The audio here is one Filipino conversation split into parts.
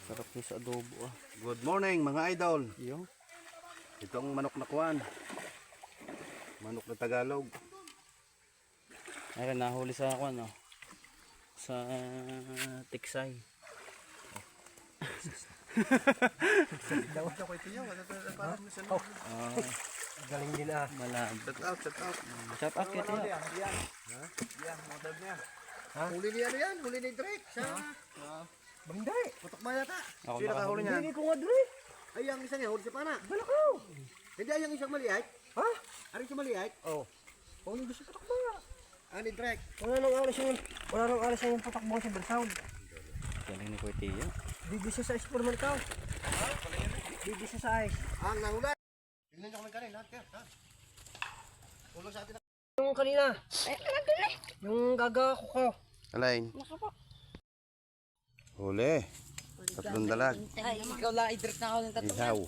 Sarap niya sa adobo ah. Good morning mga idol. Yung Itong manok na kuwan. Manok na Tagalog. ayun, nahuli sa ako ano. Sa Tiksay. Dapat ako ito yun. Galing din ah. Malab. Shout out, shout out. Shout out kaya tiyo. Huli niya ano yan? Huli ni Drake. Sa... Bangday. Putok ba yata? Ako Sino nakahuli niyan? Hindi ko nga Drake. Ay, ang isang yan. Huli sa pana. Balakaw. Hindi ay ang isang maliit. Ha? Ari sa maliit? Oo. Huli doon sa putok ba? Ani Drake. Wala nang alis yung putok ba sa Bersound. Galing ni Kuya Tiyo. Bibi siya sa experiment ka. Ha? Bibi siya sa ice. Ang nahuli. Tingnan niyo kami kanina. Lahat kayo. Ha? Tulong sa atin. Yung kanina. Yung gaga ko. Alain. Huli. Tatlong dalag. Ay, ikaw lang, i-direct na ako ng tatlong. Ihaw.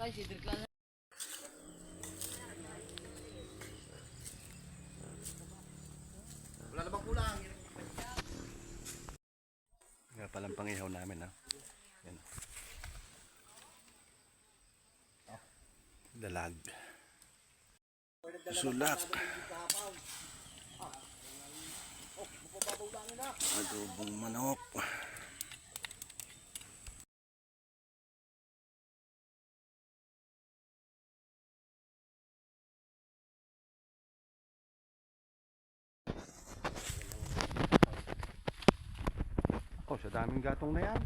Ay, si direct lang. Wala na bang kulang? Nga palang pangihaw namin ha. Yan. Dalag. Sulak. Adobong manok. Ako, sa daming gatong na yan.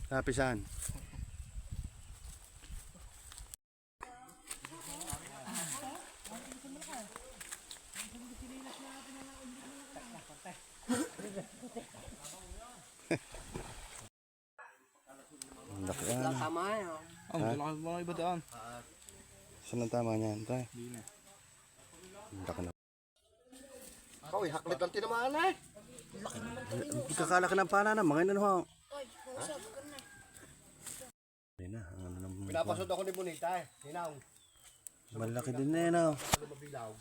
Napisan. Laki yan. Tama yan. Ang malaki mga iba daan. Saan ang tama niyan? Tay? Laki na. Hoy, haklit ang tinamaan eh. Kakalaki ng pana na. Mga inan ho. Hindi na. Ang ano naman. Pinapasod ako ni Bonita eh. Hinaw. Malaki din na yun. Mabilaw.